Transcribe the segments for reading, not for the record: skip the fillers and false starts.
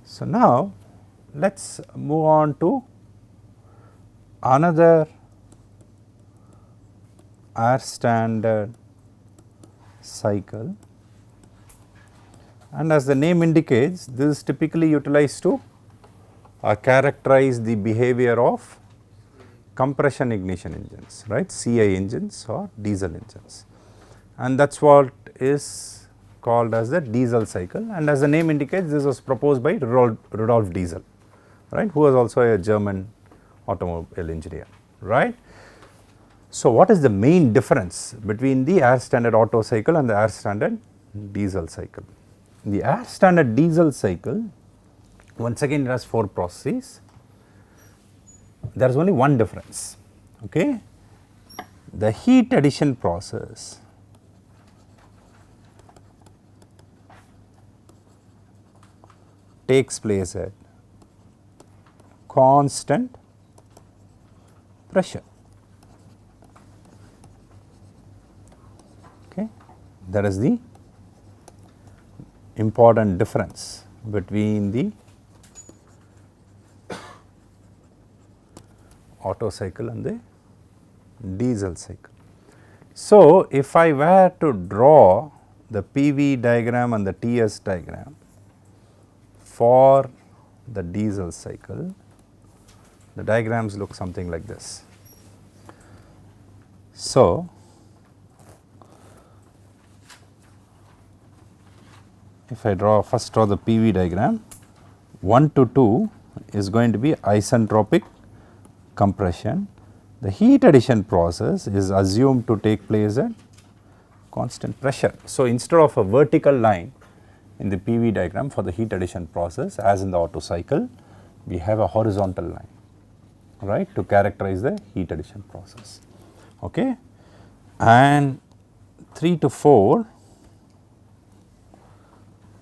So, now let us move on to another air standard cycle, and as the name indicates, this is typically utilized to characterize the behavior of compression ignition engines, right, CI engines or diesel engines, and that is what is called as the diesel cycle, and as the name indicates, this was proposed by Rudolf Diesel, right, who was also a German automobile engineer, right. So, what is the main difference between the air standard Otto cycle and the air standard diesel cycle? The air standard diesel cycle, once again it has 4 processes. There is only one difference, okay. The heat addition process takes place at constant pressure, okay. That is the important difference between the Otto cycle and the diesel cycle. So, if I were to draw the PV diagram and the TS diagram for the diesel cycle, the diagrams look something like this. So, if I first draw the PV diagram, 1 to 2 is going to be isentropic compression. The heat addition process is assumed to take place at constant pressure. So, instead of a vertical line in the PV diagram for the heat addition process as in the Otto cycle, we have a horizontal line, right, to characterize the heat addition process, okay. And 3 to 4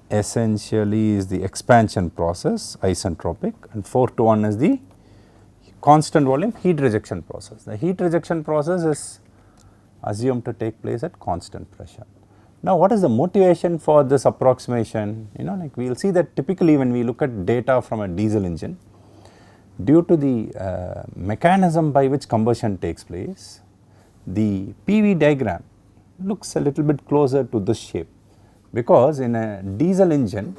essentially is the expansion process isentropic, and 4 to 1 is the constant volume heat rejection process. The heat rejection process is assumed to take place at constant pressure. Now, what is the motivation for this approximation? Like we will see that typically when we look at data from a diesel engine, due to the mechanism by which combustion takes place, the PV diagram looks a little bit closer to this shape, because in a diesel engine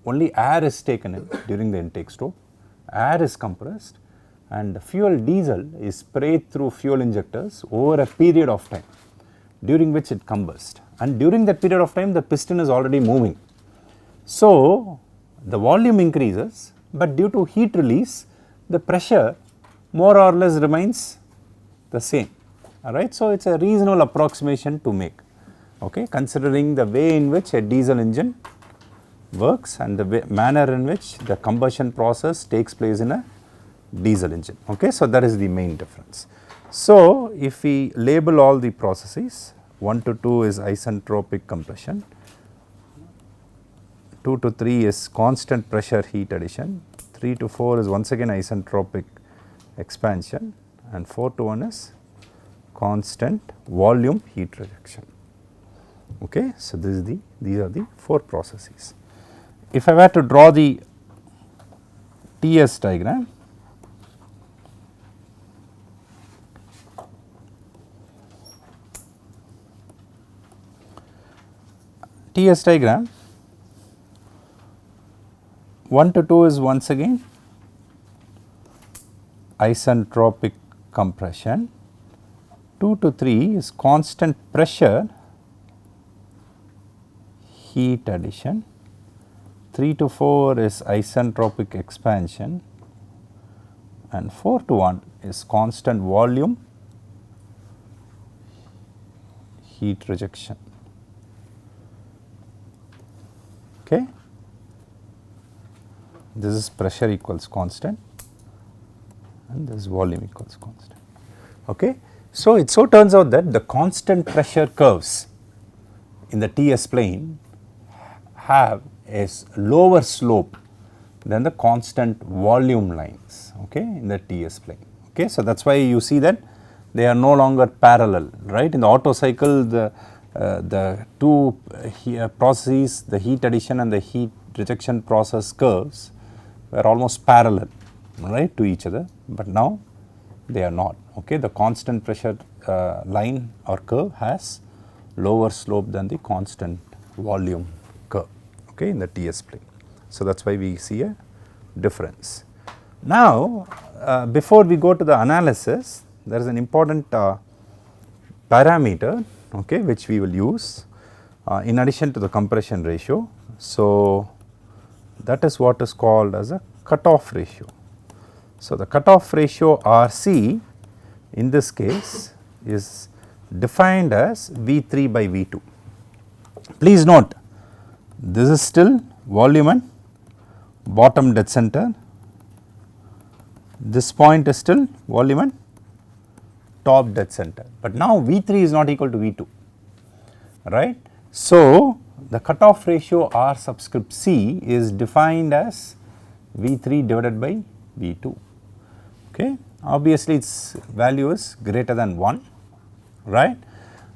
only air is taken in during the intake stroke, air is compressed, and the fuel diesel is sprayed through fuel injectors over a period of time during which it combusts, and during that period of time the piston is already moving. So, the volume increases, but due to heat release the pressure more or less remains the same, alright. So, it is a reasonable approximation to make, okay, considering the way in which a diesel engine works and the manner in which the combustion process takes place in a diesel engine, okay. So, that is the main difference. So, if we label all the processes, 1 to 2 is isentropic compression, 2 to 3 is constant pressure heat addition, 3 to 4 is once again isentropic expansion, and 4 to 1 is constant volume heat rejection, okay. So, these are the 4 processes. If I were to draw the TS diagram, TS diagram, 1 to 2 is once again isentropic compression, 2 to 3 is constant pressure heat addition, 3 to 4 is isentropic expansion, and 4 to 1 is constant volume heat rejection, okay. This is pressure equals constant and this volume equals constant, okay. So, it so turns out that the constant pressure curves in the TS plane have a lower slope than the constant volume lines, okay, in the TS plane, okay. So, that is why you see that they are no longer parallel, right. In the Otto cycle, the two processes, the heat addition and the heat rejection process curves were almost parallel, right, to each other, but now they are not. Okay, the constant pressure line or curve has lower slope than the constant volume curve, okay, in the TS plane. So that's why we see a difference. Now, before we go to the analysis, there is an important parameter, okay, which we will use in addition to the compression ratio. So that is what is called as a cutoff ratio. So the cutoff ratio RC in this case is defined as V3 by V2. Please note, this is still volume and bottom dead center. This point is still volume and top dead center, but now V3 is not equal to V2, right. So the cutoff ratio R subscript C is defined as V3 divided by V2, okay. Obviously its value is greater than 1, right.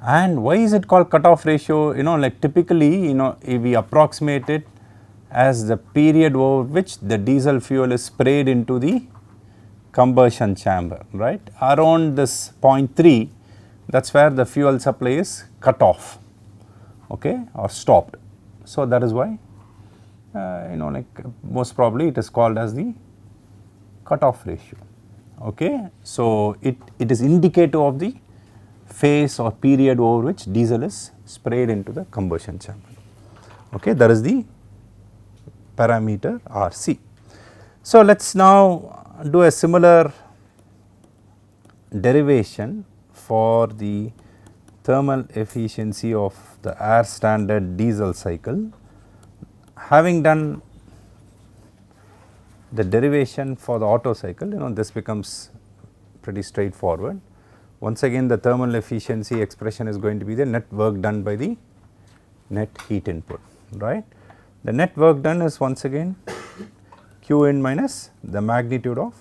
And why is it called cutoff ratio? Like typically, if we approximate it as the period over which the diesel fuel is sprayed into the combustion chamber, right. Around this 0.3, that is where the fuel supply is cut off, okay, or stopped. So that is why, like most probably it is called as the cutoff ratio, okay. So it is indicative of the phase or period over which diesel is sprayed into the combustion chamber, okay. That is the parameter RC. So let us now do a similar derivation for the thermal efficiency of the air standard diesel cycle. Having done the derivation for the Otto cycle, this becomes pretty straightforward. Once again, the thermal efficiency expression is going to be the net work done by the net heat input, right. The net work done is once again Q in minus the magnitude of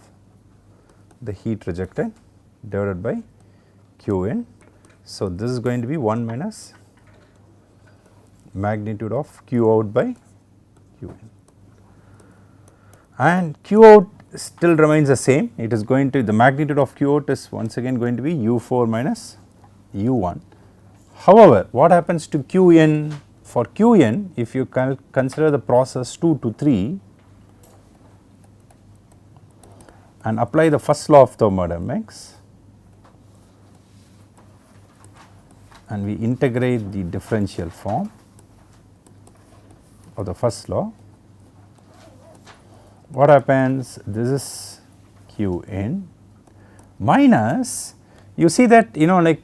the heat rejected divided by Q in. So this is going to be 1 minus magnitude of Q out by Q in, and Q out still remains the same. It is going to, the magnitude of Q out is once again going to be U4 minus U1. However, what happens to Q in? For Q in, if you consider the process 2 to 3 and apply the first law of thermodynamics, and we integrate the differential form of the first law, what happens? This is Q in minus, you see that like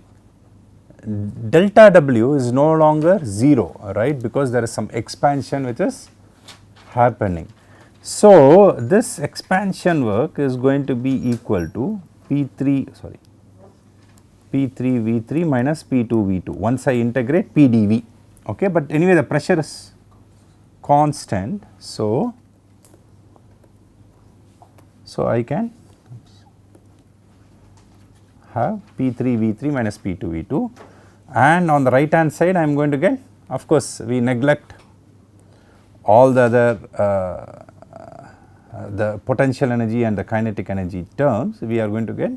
delta W is no longer 0, right, because there is some expansion which is happening. So this expansion work is going to be equal to P3 V3 minus P2 V2 once I integrate PdV, okay. But anyway, the pressure is constant, so I can have P3 V3 minus P2 V2, and on the right hand side I am going to get, of course we neglect all the other the potential energy and the kinetic energy terms, we are going to get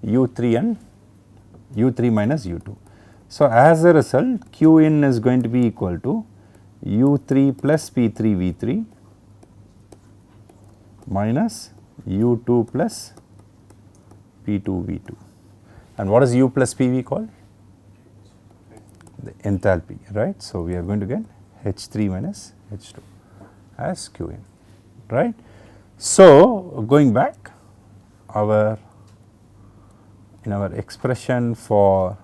U3 and U3 minus U2. So as a result, Q in is going to be equal to U3 plus P3 V3 minus U2 plus P2 V2. And what is U plus PV called? The enthalpy, right. So we are going to get H3 minus H2 as Q in, right. So going back, in our expression for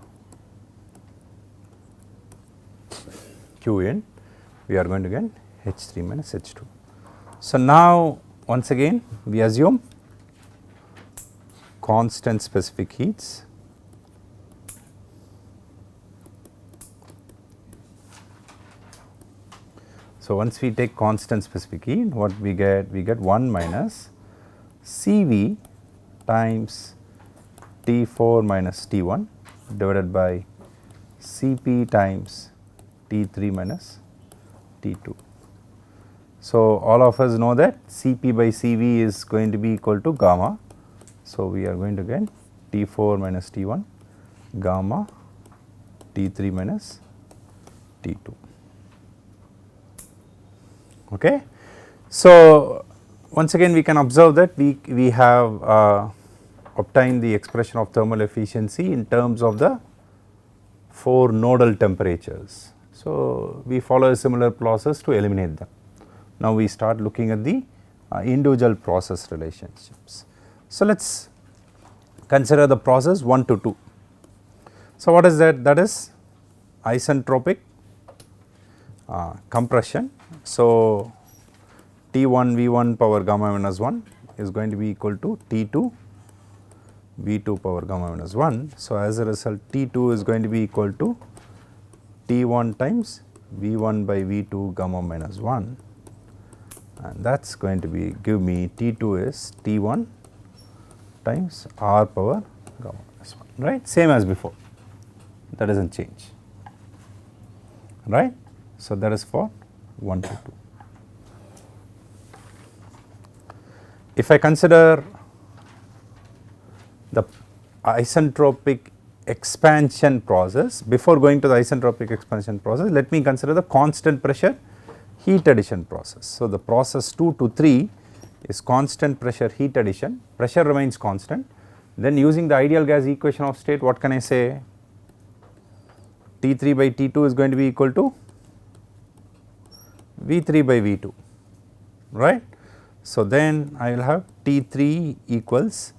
Q in, we are going to get H3 minus H2. So now once again we assume constant specific heats. So once we take constant specific heat, what we get? We get 1 minus Cv times T4 minus T1 divided by Cp times T3 minus T2. So, all of us know that Cp by Cv is going to be equal to gamma. So, we are going to get T4 minus T1 gamma T3 minus T2. Okay. So, once again we can observe that we have obtained the expression of thermal efficiency in terms of the 4 nodal temperatures. So, we follow a similar process to eliminate them. Now, we start looking at the individual process relationships. So, let us consider the process 1 to 2. So, what is that? That is isentropic compression. So, T1 V1 power gamma minus 1 is going to be equal to T2 V2 power gamma minus 1. So, as a result T2 is going to be equal to T1 times V1 by V2 gamma minus 1, and that is going to be give me T2 is T1 times R power gamma minus 1, right, same as before, that does not change, right. So, that is for 1 to 2. If I consider the isentropic expansion process, before going to the isentropic expansion process, let me consider the constant pressure heat addition process. So, the process 2 to 3 is constant pressure heat addition, pressure remains constant. Then using the ideal gas equation of state, what can I say? T3 by T2 is going to be equal to V3 by V2, right. So, then I will have T3 equals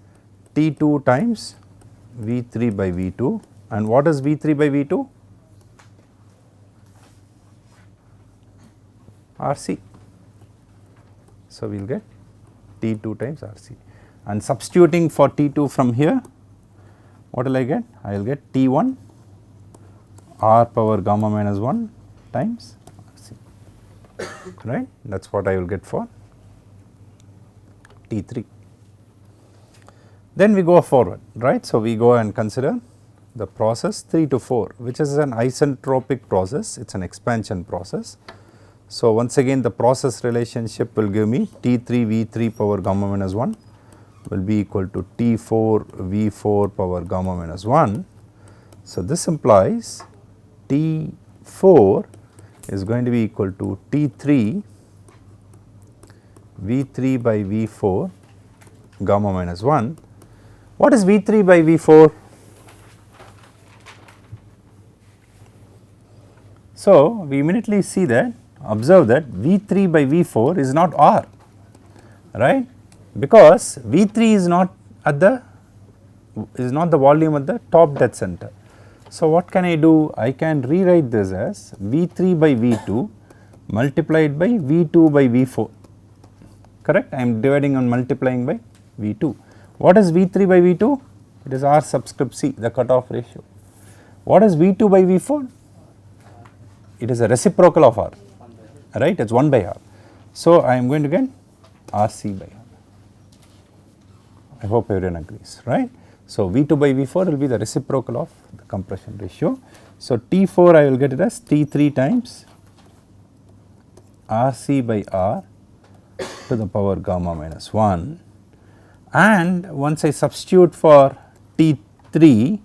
T2 times V3 by V2, and what is V3 by V2? RC. So, we will get T2 times RC, and substituting for T2 from here, what will I get? I will get T1 R power gamma minus 1 times RC, right, that is what I will get for T3. Then we go forward, right. So, we go and consider the process 3 to 4, which is an isentropic process, it is an expansion process. So, once again the process relationship will give me T3 V3 power gamma minus 1 will be equal to T4 V4 power gamma minus 1. So, this implies T4 is going to be equal to T3 V3 by V4 gamma minus 1. What is V3 by V4? So, we immediately see that, observe that V3 by V4 is not R, right, because V3 is not at the volume at the top dead center. So, what can I do? I can rewrite this as V3 by V2 multiplied by V2 by V4, correct. I am dividing and multiplying by V2. What is V3 by V2? It is R subscript C, the cutoff ratio. What is V2 by V4? It is a reciprocal of R, right, it is 1 by R. So, I am going to get RC by R. I hope everyone agrees, right. So, V2 by V4 will be the reciprocal of the compression ratio. So, T4 I will get it as T3 times RC by R to the power gamma minus 1, and once I substitute for T3,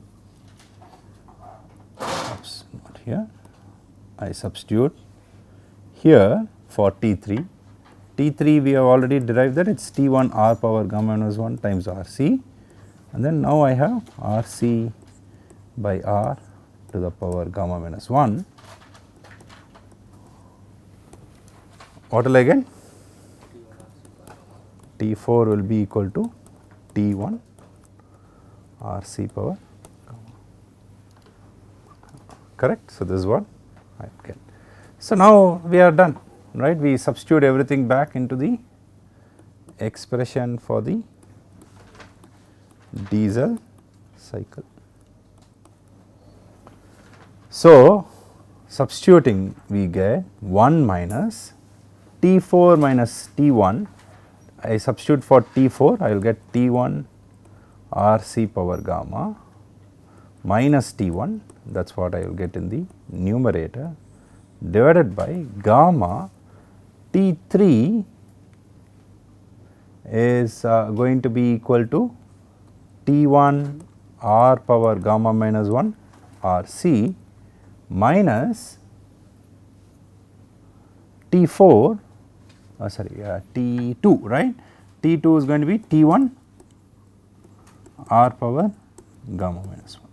oops, not here, I substitute here for T3. T3 we have already derived that, it is T1 R power gamma minus 1 times RC, and then now I have RC by R to the power gamma minus 1. What will I get? T4 will be equal to T1 RC power gamma, correct. So, this is what I get. So, now we are done, right, we substitute everything back into the expression for the diesel cycle. So, substituting we get 1 minus T4 minus T1, I substitute for T4, I will get T1 RC power gamma minus T1, that is what I will get in the numerator, divided by gamma T3 is going to be equal to T1 R power gamma minus 1 RC minus T4 T2, right. T2 is going to be T1 R power gamma minus 1,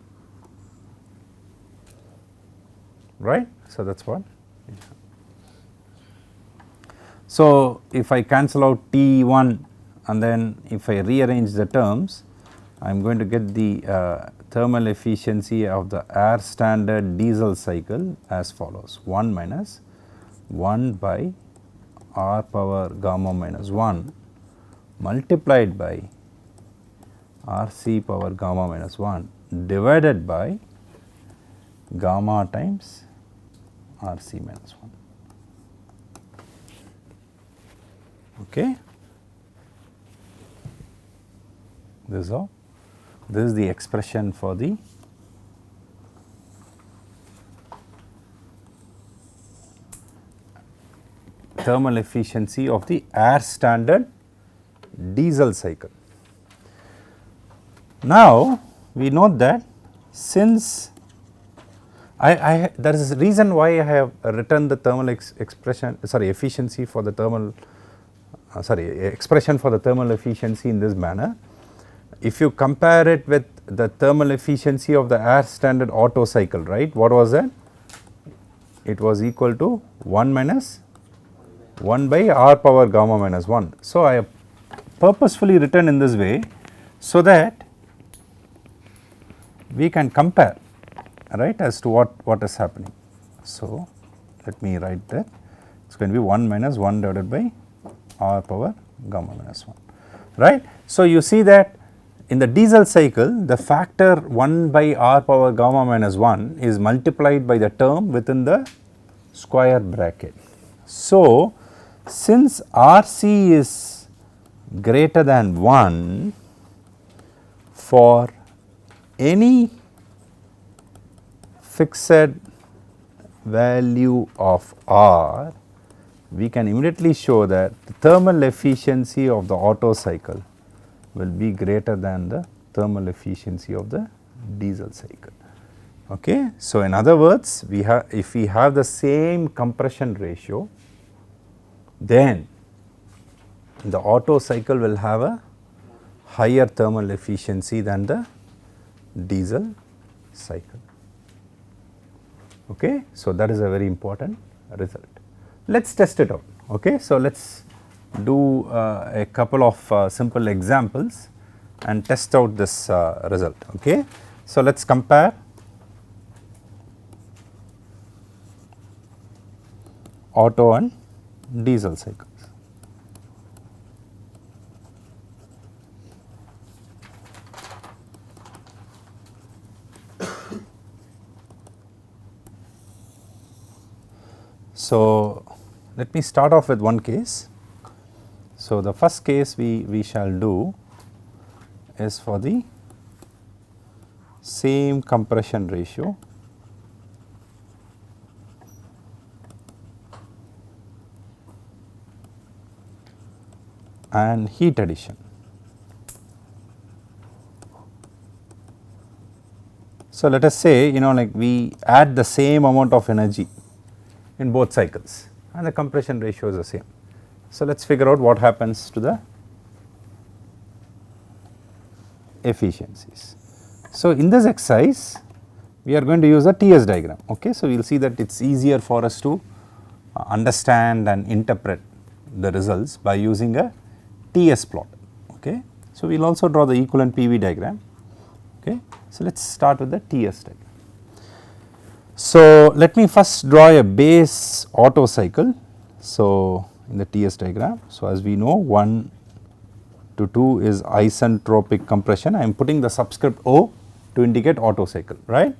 right. So, that is what. So, if I cancel out T1 and then if I rearrange the terms, I am going to get the thermal efficiency of the air standard diesel cycle as follows: 1 minus 1 by R power gamma minus 1 multiplied by RC power gamma minus 1 divided by gamma times RC minus 1. Okay. This is the expression for the thermal efficiency of the air standard diesel cycle. Now, we note that since there is a reason why I have written the thermal efficiency for the thermal expression for the thermal efficiency in this manner. If you compare it with the thermal efficiency of the air standard Otto cycle, right, what was that? It was equal to 1 minus 1 by R power gamma minus 1. So, I have purposefully written in this way so that we can compare, right, as to what is happening. So, let me write that. It is going to be 1 minus 1 divided by R power gamma minus 1, right. So, you see that in the diesel cycle the factor 1 by R power gamma minus 1 is multiplied by the term within the square bracket. So, since RC is greater than 1 for any fixed value of R, we can immediately show that the thermal efficiency of the Otto cycle will be greater than the thermal efficiency of the diesel cycle. Okay. So, in other words, if we have the same compression ratio, then the Otto cycle will have a higher thermal efficiency than the diesel cycle. Okay. So, that is a very important result. Let us test it out. Okay. So, let us do a couple of simple examples and test out this result. Okay. So, let us compare Otto and diesel cycles. So, let me start off with one case. So, the first case we shall do is for the same compression ratio and heat addition. So, let us say like we add the same amount of energy in both cycles and the compression ratio is the same. So, let us figure out what happens to the efficiencies. So, in this exercise we are going to use a TS diagram. Okay. So, we will see that it is easier for us to understand and interpret the results by using a TS plot. Okay. So, we will also draw the equivalent PV diagram. Okay. So, let us start with the TS diagram. So, let me first draw a base Otto cycle. So, in the TS diagram. So, as we know 1 to 2 is isentropic compression. I am putting the subscript O to indicate Otto cycle, right.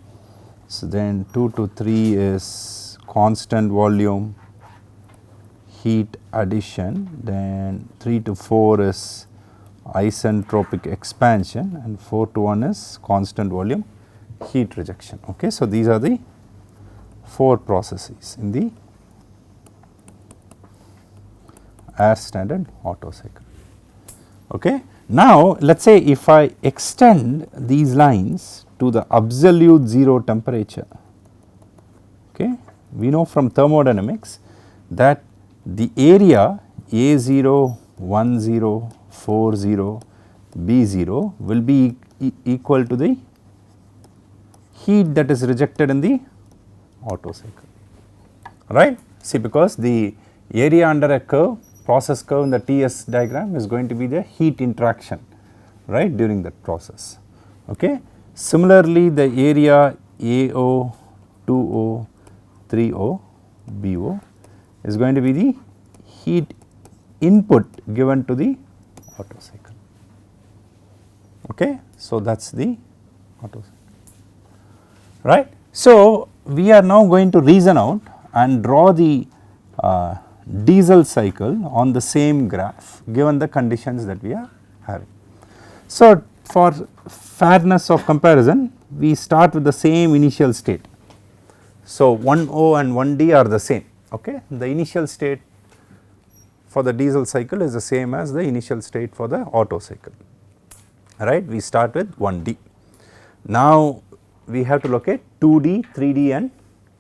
So, then 2 to 3 is constant volume heat addition, then 3 to 4 is isentropic expansion and 4 to 1 is constant volume heat rejection. Okay. So, these are the 4 processes in the air standard Otto cycle. Okay. Now, let us say if I extend these lines to the absolute 0 temperature, okay, we know from thermodynamics that the area A0, 10, 40, B0 will be equal to the heat that is rejected in the Otto cycle, right. See, because the area under a curve, process curve in the TS diagram is going to be the heat interaction, right, during that process. Okay. Similarly, the area AO, 2O, 3O, BO is going to be the heat input given to the Otto cycle. Okay. So, that is the Otto cycle, right. So, we are now going to reason out and draw the diesel cycle on the same graph given the conditions that we are having. So, for fairness of comparison, we start with the same initial state. So, 1O and 1D are the same. Okay. The initial state for the diesel cycle is the same as the initial state for the Otto cycle, right. We start with 1D. Now, we have to locate 2D, 3D and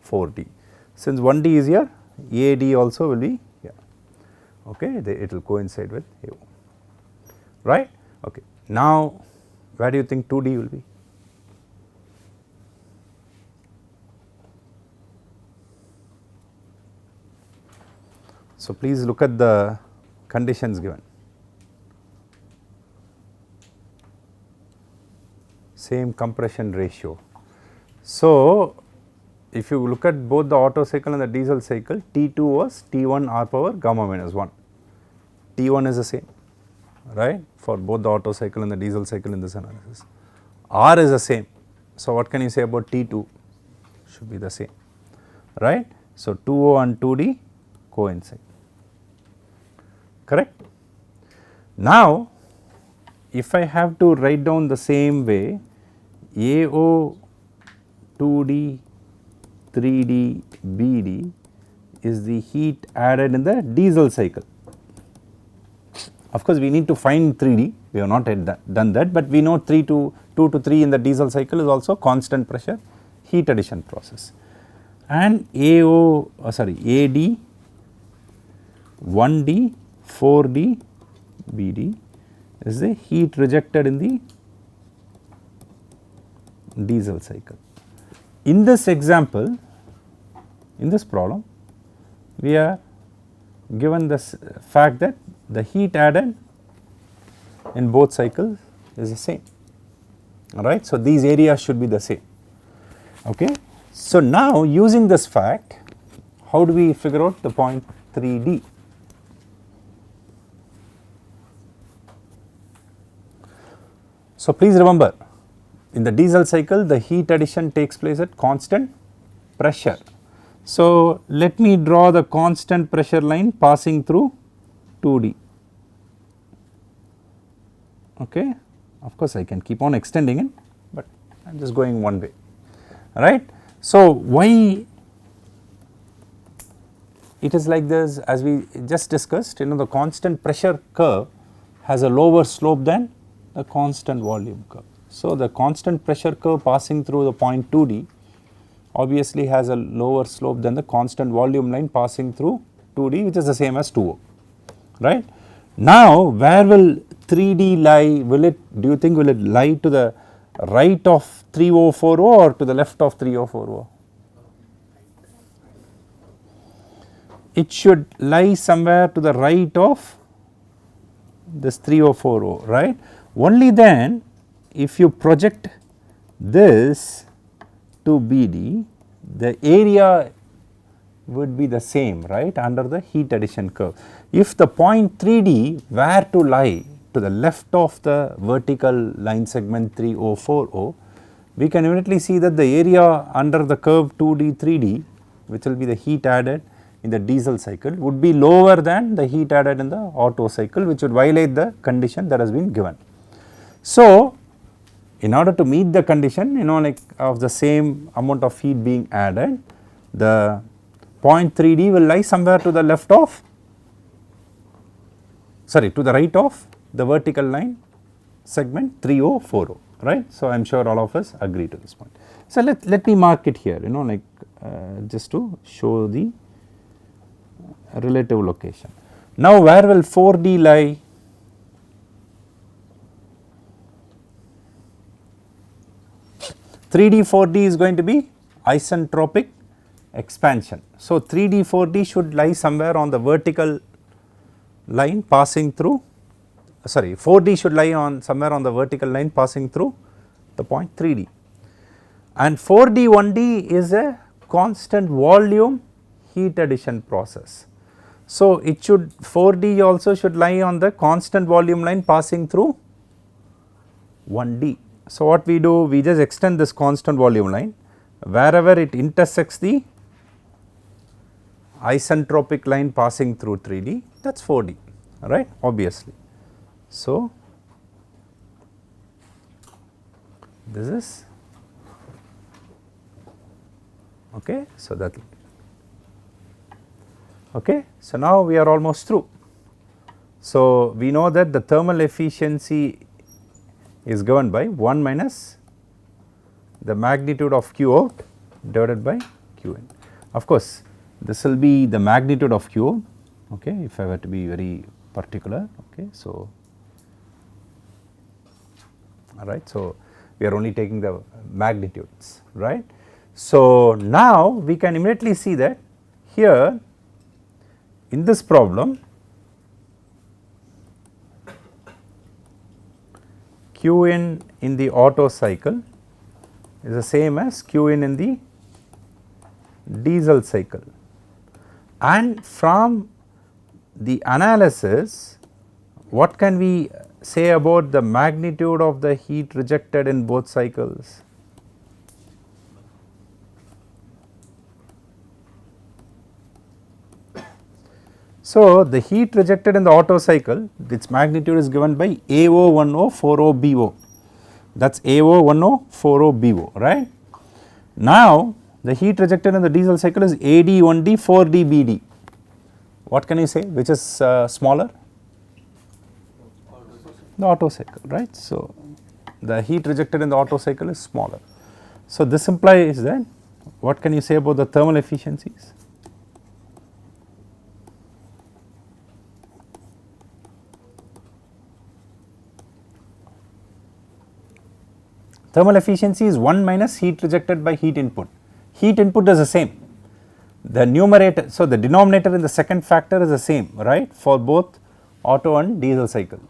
4D. Since 1D is here, AD also will be here, okay, it will coincide with AO, right. Okay. Now, where do you think 2D will be? So, please look at the conditions given. Same compression ratio. So, if you look at both the Otto cycle and the diesel cycle, T2 was T1 R power gamma minus 1. T1 is the same, right, for both the Otto cycle and the diesel cycle in this analysis. R is the same. So, what can you say about T2? Should be the same, right. So, 2O and 2D coincide, correct. Now, if I have to write down the same way, AO, 2D, 3D, BD is the heat added in the diesel cycle. Of course, we need to find 3D, we have not yet done that, but we know 2 to 3 in the diesel cycle is also constant pressure heat addition process. And AD, 1D, 4D, BD is the heat rejected in the diesel cycle. In this example, in this problem, we are given this fact that the heat added in both cycles is the same, alright. So, these areas should be the same, okay. So, now using this fact, how do we figure out the point 3D? So, please remember, in the diesel cycle the heat addition takes place at constant pressure. So, let me draw the constant pressure line passing through 2D, okay. Of course, I can keep on extending it, but I am just going one way, alright. So, why it is like this? As we just discussed, the constant pressure curve has a lower slope than the constant volume curve. So, the constant pressure curve passing through the point 2D obviously has a lower slope than the constant volume line passing through 2D, which is the same as 2O, right. Now, where will 3D lie? Do you think will it lie to the right of 3040 or to the left of 3040? It should lie somewhere to the right of this 3040, right. Only then, if you project this to BD, the area would be the same, right, under the heat addition curve. If the point 3D were to lie to the left of the vertical line segment 3040, we can immediately see that the area under the curve 2D, 3D, which will be the heat added in the diesel cycle, would be lower than the heat added in the Otto cycle, which would violate the condition that has been given. So, in order to meet the condition, like of the same amount of heat being added, the point 3D will lie somewhere to the left of sorry, to the right of the vertical line segment 3040, right. So, I am sure all of us agree to this point. So, let me mark it here, you know, like just to show the relative location. Now, where will 4D lie? Three D 4D is going to be isentropic expansion. So, 3D 4D should lie somewhere on the vertical line passing through, sorry, 4D should lie on somewhere on the vertical line passing through the point 3D, and 4D 1D is a constant volume heat addition process. So, it should 4D also should lie on the constant volume line passing through 1D. So, what we do, we just extend this constant volume line wherever it intersects the isentropic line passing through 3D, that is 4D, right, obviously. So, this is okay. So, that okay. So, now we are almost through. So, we know that the thermal efficiency is given by 1 minus the magnitude of Q out divided by Q in. Of course, this will be the magnitude of Q out, okay, if I were to be very particular, okay. So, alright. So, we are only taking the magnitudes, right. So, now we can immediately see that here in this problem Q in the Otto cycle is the same as Q in the diesel cycle, and from the analysis what can we say about the magnitude of the heat rejected in both cycles? So, the heat rejected in the Otto cycle, its magnitude is given by AO1040BO, that is AO1040BO, right. Now, the heat rejected in the diesel cycle is AD1D 4DBD. What can you say, which is smaller? The Otto cycle, right. So, the heat rejected in the Otto cycle is smaller. So, this implies that what can you say about the thermal efficiencies? Thermal efficiency is 1 minus heat rejected by heat input. Heat input is the same. The numerator, so the denominator in the second factor is the same, right, for both Otto and diesel cycle.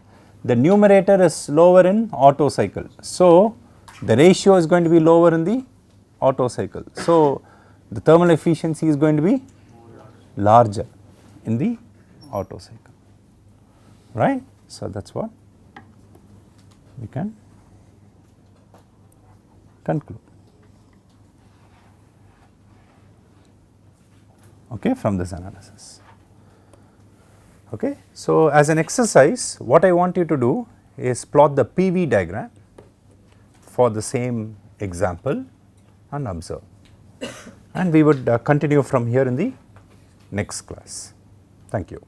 The numerator is lower in Otto cycle. So, the ratio is going to be lower in the Otto cycle. So, the thermal efficiency is going to be larger in the Otto cycle, right. So, that is what we can conclude, okay, from this analysis. Okay. So, as an exercise, what I want you to do is plot the PV diagram for the same example and observe, and we would continue from here in the next class. Thank you.